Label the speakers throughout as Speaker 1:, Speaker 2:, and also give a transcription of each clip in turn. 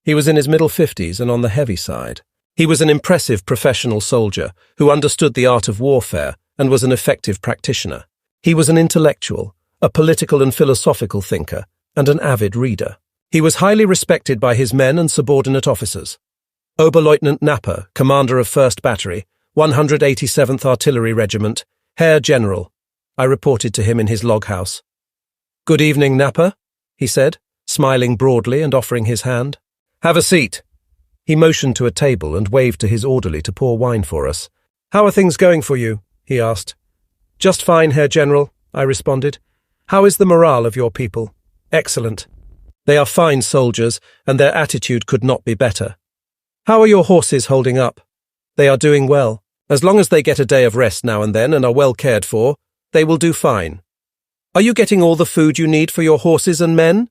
Speaker 1: He was in his middle 50s and on the heavy side. He was an impressive professional soldier who understood the art of warfare and was an effective practitioner. He was an intellectual, a political and philosophical thinker, and an avid reader. He was highly respected by his men and subordinate officers. Oberleutnant Napper, commander of 1st Battery, 187th Artillery Regiment, Herr General, I reported to him in his loghouse. "Good evening, Napper," he said, smiling broadly and offering his hand. "Have a seat." He motioned to a table and waved to his orderly to pour wine for us. "How are things going for you?" he asked. "Just fine, Herr General," I responded. "How is the morale of your people?" "Excellent. They are fine soldiers, and their attitude could not be better." "How are your horses holding up?" "They are doing well. As long as they get a day of rest now and then and are well cared for, they will do fine." "Are you getting all the food you need for your horses and men?"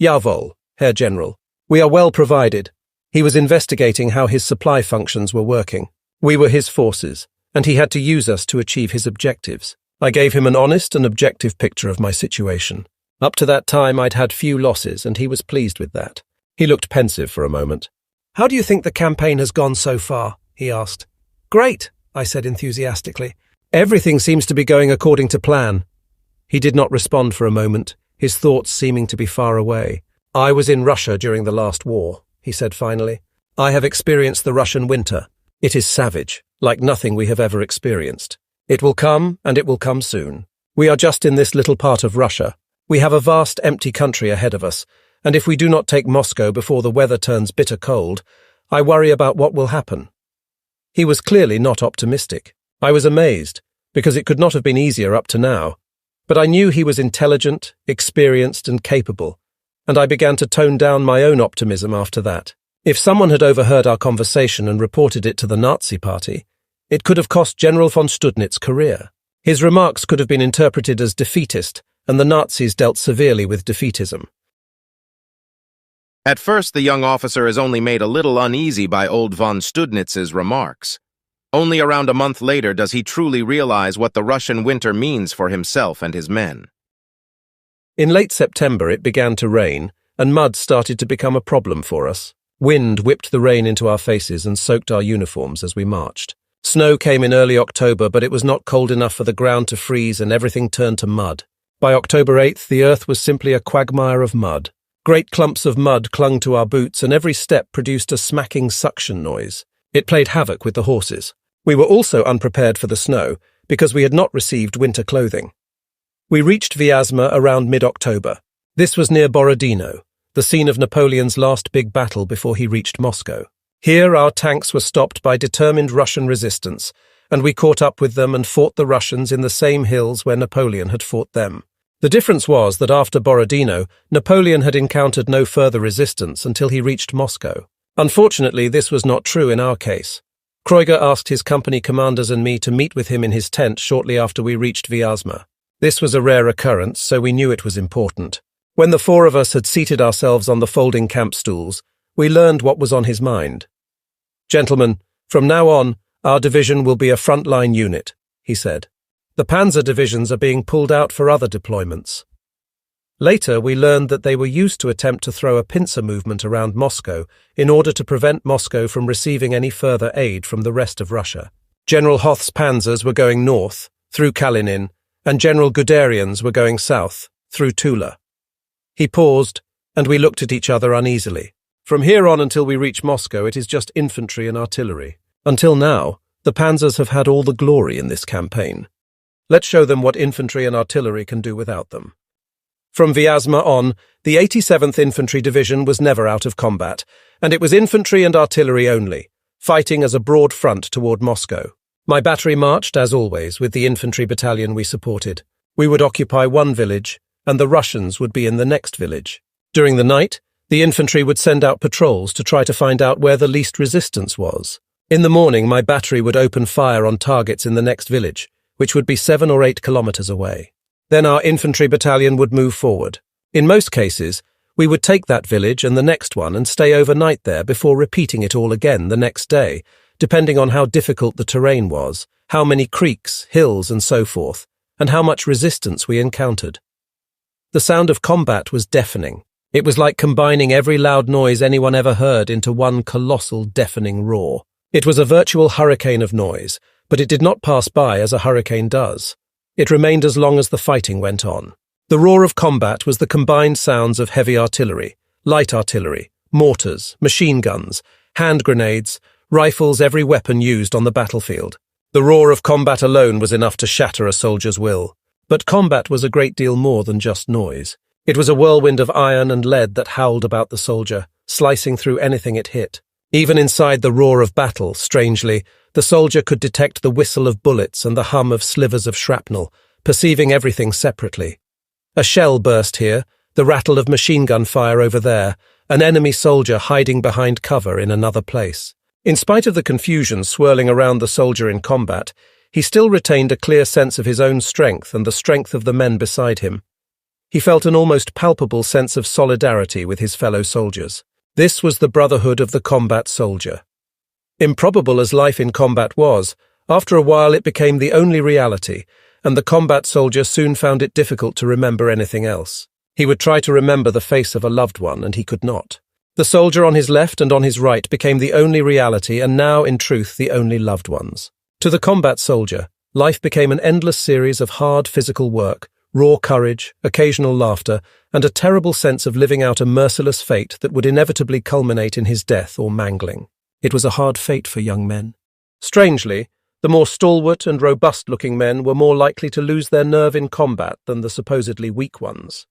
Speaker 1: "Jawohl, Herr General. We are well provided." He was investigating how his supply functions were working. We were his forces, and he had to use us to achieve his objectives. I gave him an honest and objective picture of my situation. Up to that time, I'd had few losses, and he was pleased with that. He looked pensive for a moment. "How do you think the campaign has gone so far?" he asked. "Great," I said enthusiastically. "Everything seems to be going according to plan." He did not respond for a moment, his thoughts seeming to be far away. "I was in Russia during the last war," he said finally. "I have experienced the Russian winter. It is savage, like nothing we have ever experienced. It will come, and it will come soon. We are just in this little part of Russia. We have a vast empty country ahead of us, and if we do not take Moscow before the weather turns bitter cold, I worry about what will happen." He was clearly not optimistic. I was amazed, because it could not have been easier up to now. But I knew he was intelligent, experienced, and capable, and I began to tone down my own optimism after that. If someone had overheard our conversation and reported it to the Nazi Party, it could have cost General von Studnitz's career. His remarks could have been interpreted as defeatist, and the Nazis dealt severely with defeatism.
Speaker 2: At first, the young officer is only made a little uneasy by old von Studnitz's remarks. Only around a month later does he truly realize what the Russian winter means for himself and his men.
Speaker 1: In late September, it began to rain, and mud started to become a problem for us. Wind whipped the rain into our faces and soaked our uniforms as we marched. Snow came in early October, but it was not cold enough for the ground to freeze, and everything turned to mud. By October 8th, the earth was simply a quagmire of mud. Great clumps of mud clung to our boots, and every step produced a smacking suction noise. It played havoc with the horses. We were also unprepared for the snow, because we had not received winter clothing. We reached Vyazma around mid-October. This was near Borodino, the scene of Napoleon's last big battle before he reached Moscow. Here our tanks were stopped by determined Russian resistance, and we caught up with them and fought the Russians in the same hills where Napoleon had fought them. The difference was that after Borodino, Napoleon had encountered no further resistance until he reached Moscow. Unfortunately, this was not true in our case. Kreuger asked his company commanders and me to meet with him in his tent shortly after we reached Vyazma. This was a rare occurrence, so we knew it was important. When the four of us had seated ourselves on the folding camp stools, we learned what was on his mind. "Gentlemen, from now on, our division will be a front-line unit," he said. "The panzer divisions are being pulled out for other deployments." Later, we learned that they were used to attempt to throw a pincer movement around Moscow in order to prevent Moscow from receiving any further aid from the rest of Russia. General Hoth's panzers were going north, through Kalinin, and General Guderian's were going south, through Tula. He paused, and we looked at each other uneasily. "From here on until we reach Moscow, it is just infantry and artillery. Until now, the panzers have had all the glory in this campaign. Let's show them what infantry and artillery can do without them." From Vyazma on, the 87th Infantry Division was never out of combat, and it was infantry and artillery only, fighting as a broad front toward Moscow. My battery marched, as always, with the infantry battalion we supported. We would occupy one village, and the Russians would be in the next village. During the night, the infantry would send out patrols to try to find out where the least resistance was. In the morning, my battery would open fire on targets in the next village, which would be 7 or 8 kilometers away. Then our infantry battalion would move forward. In most cases, we would take that village and the next one and stay overnight there before repeating it all again the next day, depending on how difficult the terrain was, how many creeks, hills, and so forth, and how much resistance we encountered. The sound of combat was deafening. It was like combining every loud noise anyone ever heard into one colossal, deafening roar. It was a virtual hurricane of noise, but it did not pass by as a hurricane does. It remained as long as the fighting went on. The roar of combat was the combined sounds of heavy artillery, light artillery, mortars, machine guns, hand grenades, rifles, every weapon used on the battlefield. The roar of combat alone was enough to shatter a soldier's will. But combat was a great deal more than just noise. It was a whirlwind of iron and lead that howled about the soldier, slicing through anything it hit. Even inside the roar of battle, strangely, the soldier could detect the whistle of bullets and the hum of slivers of shrapnel, perceiving everything separately. A shell burst here, the rattle of machine gun fire over there, an enemy soldier hiding behind cover in another place. In spite of the confusion swirling around the soldier in combat, he still retained a clear sense of his own strength and the strength of the men beside him. He felt an almost palpable sense of solidarity with his fellow soldiers. This was the brotherhood of the combat soldier. Improbable as life in combat was, after a while it became the only reality, and the combat soldier soon found it difficult to remember anything else. He would try to remember the face of a loved one, and he could not. The soldier on his left and on his right became the only reality, and now, in truth, the only loved ones. To the combat soldier, life became an endless series of hard physical work, raw courage, occasional laughter, and a terrible sense of living out a merciless fate that would inevitably culminate in his death or mangling. It was a hard fate for young men. Strangely, the more stalwart and robust-looking men were more likely to lose their nerve in combat than the supposedly weak ones.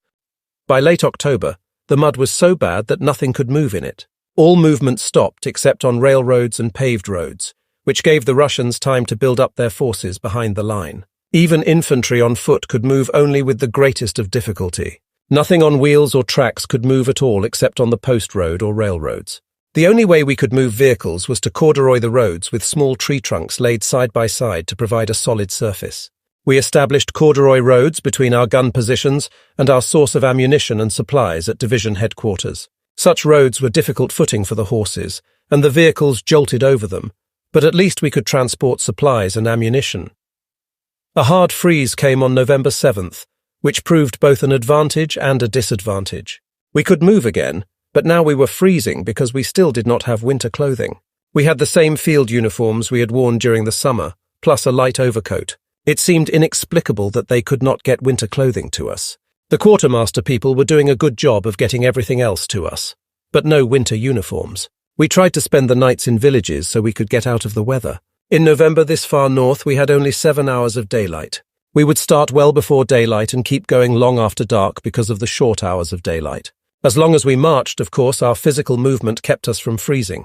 Speaker 1: By late October, the mud was so bad that nothing could move in it. All movement stopped except on railroads and paved roads, which gave the Russians time to build up their forces behind the line. Even infantry on foot could move only with the greatest of difficulty. Nothing on wheels or tracks could move at all except on the post road or railroads. The only way we could move vehicles was to corduroy the roads with small tree trunks laid side by side to provide a solid surface. We established corduroy roads between our gun positions and our source of ammunition and supplies at division headquarters. Such roads were difficult footing for the horses, and the vehicles jolted over them, but at least we could transport supplies and ammunition. A hard freeze came on November 7th, which proved both an advantage and a disadvantage. We could move again, but now we were freezing because we still did not have winter clothing. We had the same field uniforms we had worn during the summer, plus a light overcoat. It seemed inexplicable that they could not get winter clothing to us. The quartermaster people were doing a good job of getting everything else to us, but no winter uniforms. We tried to spend the nights in villages so we could get out of the weather. In November this far north, we had only 7 hours of daylight. We would start well before daylight and keep going long after dark because of the short hours of daylight. As long as we marched, of course, our physical movement kept us from freezing.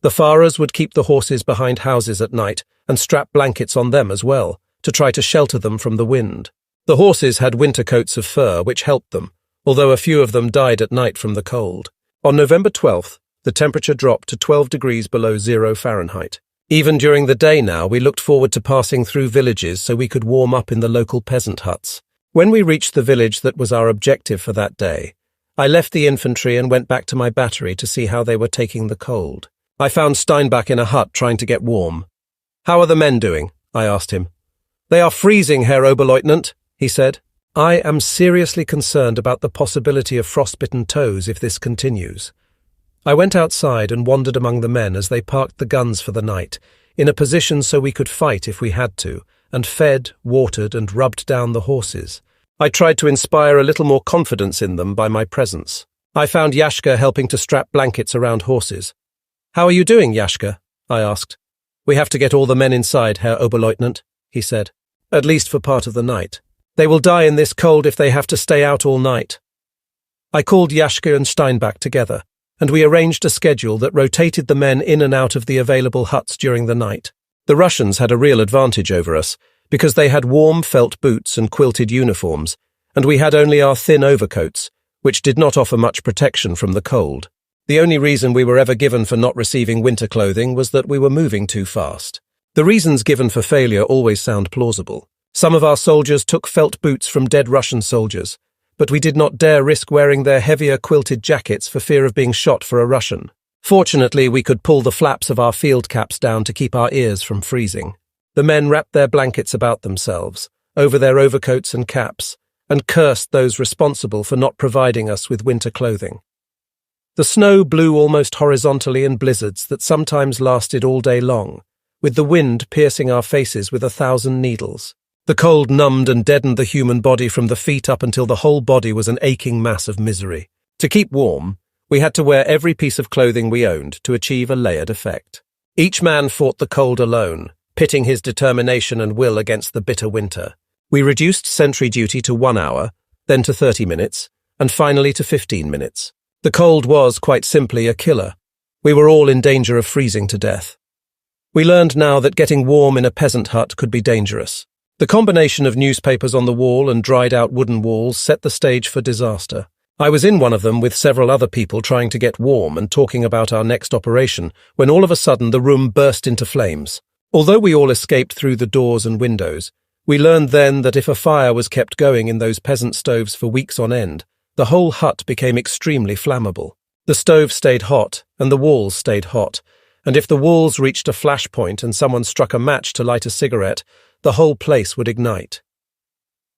Speaker 1: The farers would keep the horses behind houses at night and strap blankets on them as well, to try to shelter them from the wind. The horses had winter coats of fur, which helped them, although a few of them died at night from the cold. On November 12th, the temperature dropped to 12 degrees below 0 Fahrenheit. Even during the day now, we looked forward to passing through villages so we could warm up in the local peasant huts. When we reached the village that was our objective for that day, I left the infantry and went back to my battery to see how they were taking the cold. I found Steinbach in a hut trying to get warm. "How are the men doing?" I asked him. "They are freezing, Herr Oberleutnant," he said. "I am seriously concerned about the possibility of frostbitten toes if this continues." I went outside and wandered among the men as they parked the guns for the night, in a position so we could fight if we had to, and fed, watered, and rubbed down the horses. I tried to inspire a little more confidence in them by my presence. I found Yashka helping to strap blankets around horses. "How are you doing, Yashka?" I asked. "We have to get all the men inside, Herr Oberleutnant," he said. "At least for part of the night. They will die in this cold if they have to stay out all night." I called Yashka and Steinbach together, and we arranged a schedule that rotated the men in and out of the available huts during the night. The Russians had a real advantage over us, because they had warm felt boots and quilted uniforms, and we had only our thin overcoats, which did not offer much protection from the cold. The only reason we were ever given for not receiving winter clothing was that we were moving too fast. The reasons given for failure always sound plausible. Some of our soldiers took felt boots from dead Russian soldiers, but we did not dare risk wearing their heavier quilted jackets for fear of being shot for a Russian. Fortunately, we could pull the flaps of our field caps down to keep our ears from freezing. The men wrapped their blankets about themselves, over their overcoats and caps, and cursed those responsible for not providing us with winter clothing. The snow blew almost horizontally in blizzards that sometimes lasted all day long, with the wind piercing our faces with 1,000 needles. The cold numbed and deadened the human body from the feet up until the whole body was an aching mass of misery. To keep warm, we had to wear every piece of clothing we owned to achieve a layered effect. Each man fought the cold alone, pitting his determination and will against the bitter winter. We reduced sentry duty to 1 hour, then to 30 minutes, and finally to 15 minutes. The cold was, quite simply, a killer. We were all in danger of freezing to death. We learned now that getting warm in a peasant hut could be dangerous. The combination of newspapers on the wall and dried-out wooden walls set the stage for disaster. I was in one of them with several other people trying to get warm and talking about our next operation, when all of a sudden the room burst into flames. Although we all escaped through the doors and windows, we learned then that if a fire was kept going in those peasant stoves for weeks on end, the whole hut became extremely flammable. The stove stayed hot, and the walls stayed hot, and if the walls reached a flash point and someone struck a match to light a cigarette, the whole place would ignite.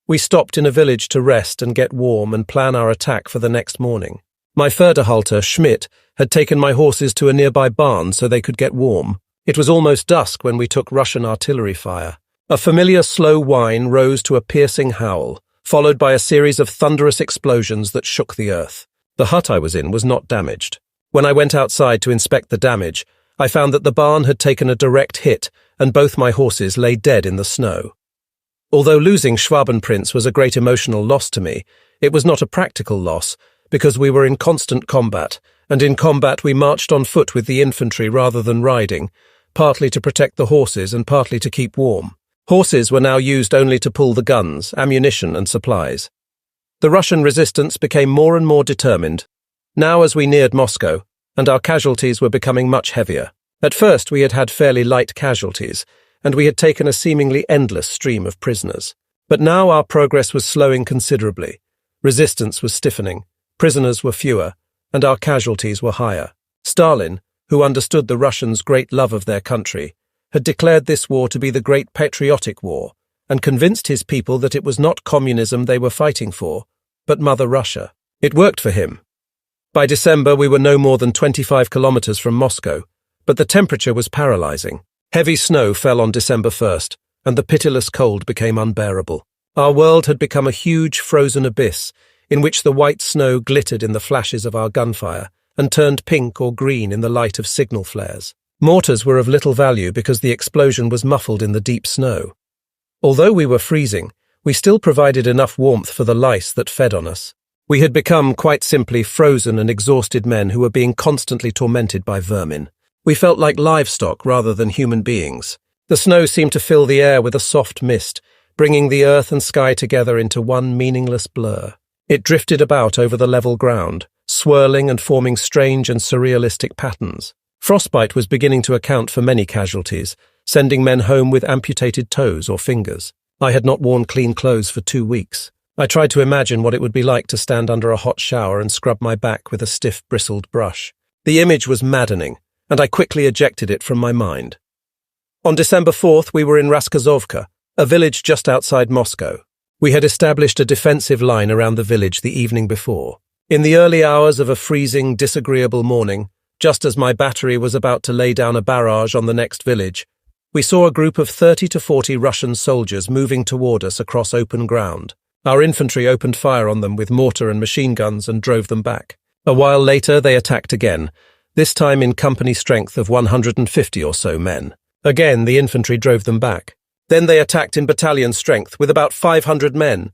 Speaker 1: We stopped in a village to rest and get warm and plan our attack for the next morning. My Förderhalter, Schmidt, had taken my horses to a nearby barn so they could get warm. It was almost dusk when we took Russian artillery fire. A familiar slow whine rose to a piercing howl, followed by a series of thunderous explosions that shook the earth. The hut I was in was not damaged. When I went outside to inspect the damage, I found that the barn had taken a direct hit and both my horses lay dead in the snow. Although losing Schwabenprinz was a great emotional loss to me, it was not a practical loss because we were in constant combat, and in combat we marched on foot with the infantry rather than riding, partly to protect the horses and partly to keep warm. Horses were now used only to pull the guns, ammunition and supplies. The Russian resistance became more and more determined, now as we neared Moscow, and our casualties were becoming much heavier. At first we had had fairly light casualties, and we had taken a seemingly endless stream of prisoners. But now our progress was slowing considerably. Resistance was stiffening, prisoners were fewer, and our casualties were higher. Stalin, who understood the Russians' great love of their country, had declared this war to be the Great Patriotic War, and convinced his people that it was not communism they were fighting for, but Mother Russia. It worked for him. By December we were no more than 25 kilometers from Moscow, but the temperature was paralyzing. Heavy snow fell on December 1st, and the pitiless cold became unbearable. Our world had become a huge frozen abyss, in which the white snow glittered in the flashes of our gunfire, and turned pink or green in the light of signal flares. Mortars were of little value because the explosion was muffled in the deep snow. Although we were freezing, we still provided enough warmth for the lice that fed on us. We had become, quite simply, frozen and exhausted men who were being constantly tormented by vermin. We felt like livestock rather than human beings. The snow seemed to fill the air with a soft mist, bringing the earth and sky together into one meaningless blur. It drifted about over the level ground, swirling and forming strange and surrealistic patterns. Frostbite was beginning to account for many casualties, sending men home with amputated toes or fingers. I had not worn clean clothes for 2 weeks. I tried to imagine what it would be like to stand under a hot shower and scrub my back with a stiff, bristled brush. The image was maddening, and I quickly ejected it from my mind. On December 4th, we were in Raskazovka, a village just outside Moscow. We had established a defensive line around the village the evening before. In the early hours of a freezing, disagreeable morning, just as my battery was about to lay down a barrage on the next village, we saw a group of 30 to 40 Russian soldiers moving toward us across open ground. Our infantry opened fire on them with mortar and machine guns and drove them back. A while later, they attacked again, this time in company strength of 150 or so men. Again, the infantry drove them back. Then they attacked in battalion strength with about 500 men.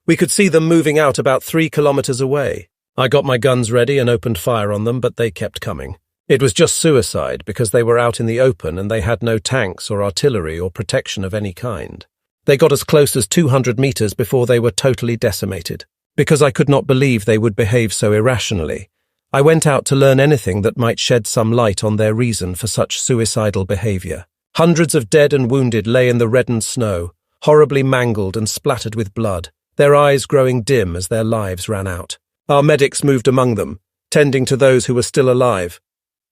Speaker 1: We could see them moving out about 3 kilometers away. I got my guns ready and opened fire on them, but they kept coming. It was just suicide because they were out in the open and they had no tanks or artillery or protection of any kind. They got as close as 200 meters before they were totally decimated. Because I could not believe they would behave so irrationally, I went out to learn anything that might shed some light on their reason for such suicidal behavior. Hundreds of dead and wounded lay in the reddened snow, horribly mangled and splattered with blood, their eyes growing dim as their lives ran out. Our medics moved among them, tending to those who were still alive.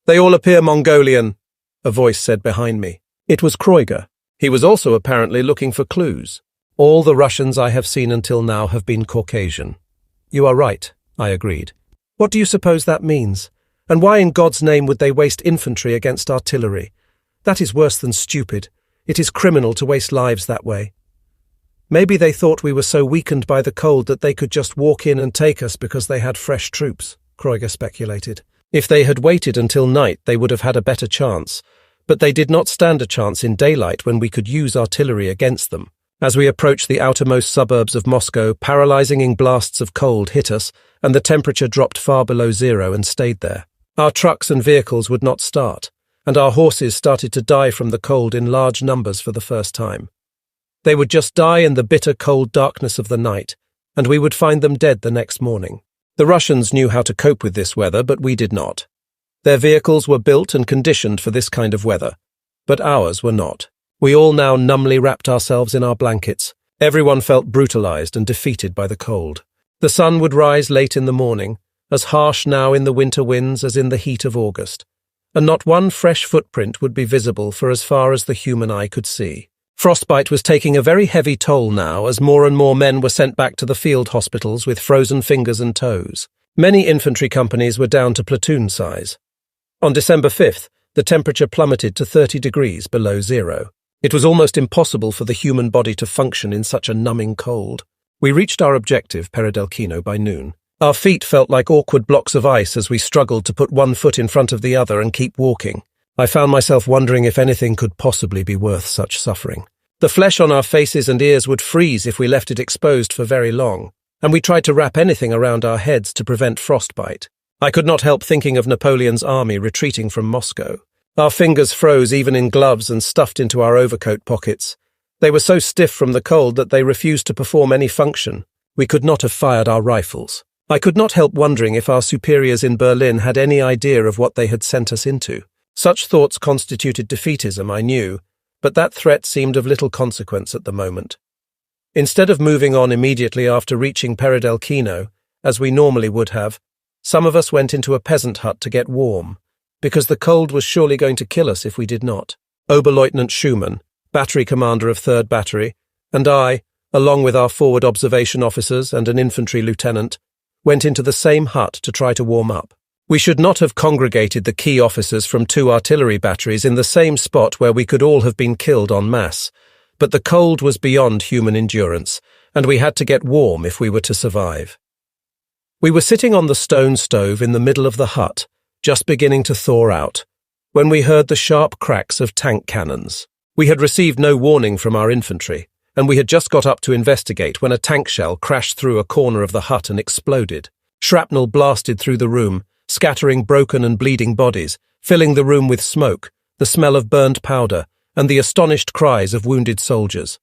Speaker 1: "They all appear Mongolian," a voice said behind me. It was Kreuger. He was also apparently looking for clues. All the Russians I have seen until now have been Caucasian. You are right, I agreed. What do you suppose that means? And why in God's name would they waste infantry against artillery? That is worse than stupid. It is criminal to waste lives that way. Maybe they thought we were so weakened by the cold that they could just walk in and take us because they had fresh troops, Kreuger speculated. If they had waited until night, they would have had a better chance. But they did not stand a chance in daylight when we could use artillery against them. As we approached the outermost suburbs of Moscow, paralyzing blasts of cold hit us, and the temperature dropped far below zero and stayed there. Our trucks and vehicles would not start, and our horses started to die from the cold in large numbers for the first time. They would just die in the bitter cold darkness of the night, and we would find them dead the next morning. The Russians knew how to cope with this weather, but we did not. Their vehicles were built and conditioned for this kind of weather, but ours were not. We all now numbly wrapped ourselves in our blankets. Everyone felt brutalized and defeated by the cold. The sun would rise late in the morning, as harsh now in the winter winds as in the heat of August, and not one fresh footprint would be visible for as far as the human eye could see. Frostbite was taking a very heavy toll now as more and more men were sent back to the field hospitals with frozen fingers and toes. Many infantry companies were down to platoon size. On December 5th, the temperature plummeted to 30 degrees below zero. It was almost impossible for the human body to function in such a numbing cold. We reached our objective, Peredelkino, by noon. Our feet felt like awkward blocks of ice as we struggled to put one foot in front of the other and keep walking. I found myself wondering if anything could possibly be worth such suffering. The flesh on our faces and ears would freeze if we left it exposed for very long, and we tried to wrap anything around our heads to prevent frostbite. I could not help thinking of Napoleon's army retreating from Moscow. Our fingers froze even in gloves and stuffed into our overcoat pockets. They were so stiff from the cold that they refused to perform any function. We could not have fired our rifles. I could not help wondering if our superiors in Berlin had any idea of what they had sent us into. Such thoughts constituted defeatism, I knew, but that threat seemed of little consequence at the moment. Instead of moving on immediately after reaching Peredelkino, as we normally would have, some of us went into a peasant hut to get warm, because the cold was surely going to kill us if we did not. Oberleutnant Schumann, battery commander of 3rd Battery, and I, along with our forward observation officers and an infantry lieutenant, went into the same hut to try to warm up. We should not have congregated the key officers from 2 artillery batteries in the same spot where we could all have been killed en masse, but the cold was beyond human endurance, and we had to get warm if we were to survive. We were sitting on the stone stove in the middle of the hut, just beginning to thaw out, when we heard the sharp cracks of tank cannons. We had received no warning from our infantry, and we had just got up to investigate when a tank shell crashed through a corner of the hut and exploded. Shrapnel blasted through the room, scattering broken and bleeding bodies, filling the room with smoke, the smell of burned powder, and the astonished cries of wounded soldiers.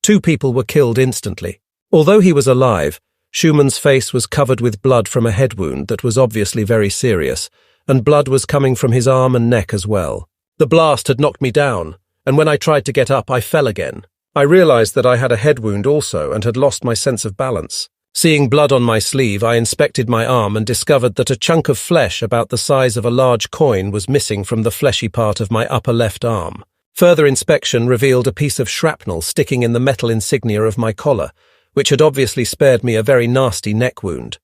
Speaker 1: 2 people were killed instantly. Although he was alive, Schumann's face was covered with blood from a head wound that was obviously very serious, and blood was coming from his arm and neck as well. The blast had knocked me down, and when I tried to get up, I fell again. I realized that I had a head wound also and had lost my sense of balance. Seeing blood on my sleeve, I inspected my arm and discovered that a chunk of flesh about the size of a large coin was missing from the fleshy part of my upper left arm. Further inspection revealed a piece of shrapnel sticking in the metal insignia of my collar, which had obviously spared me a very nasty neck wound.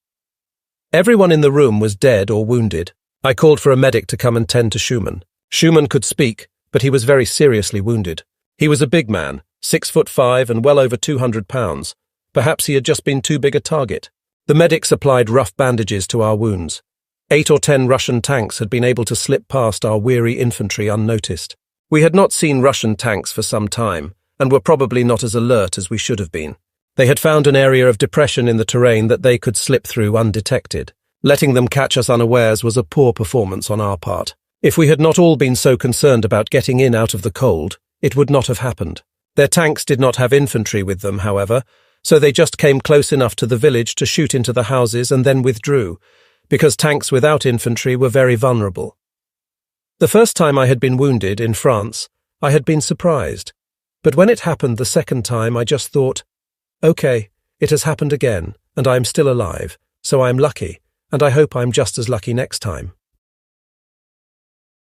Speaker 1: Everyone in the room was dead or wounded. I called for a medic to come and tend to Schumann. Schumann could speak, but he was very seriously wounded. He was a big man, 6'5" and well over 200 pounds. Perhaps he had just been too big a target. The medics applied rough bandages to our wounds. 8 or 10 Russian tanks had been able to slip past our weary infantry unnoticed. We had not seen Russian tanks for some time, and were probably not as alert as we should have been. They had found an area of depression in the terrain that they could slip through undetected. Letting them catch us unawares was a poor performance on our part. If we had not all been so concerned about getting in out of the cold, it would not have happened. Their tanks did not have infantry with them, however, so they just came close enough to the village to shoot into the houses and then withdrew, because tanks without infantry were very vulnerable. The first time I had been wounded, in France, I had been surprised. But when it happened the second time, I just thought, okay, it has happened again, and I am still alive, so I am lucky, and I hope I'm just as lucky next time.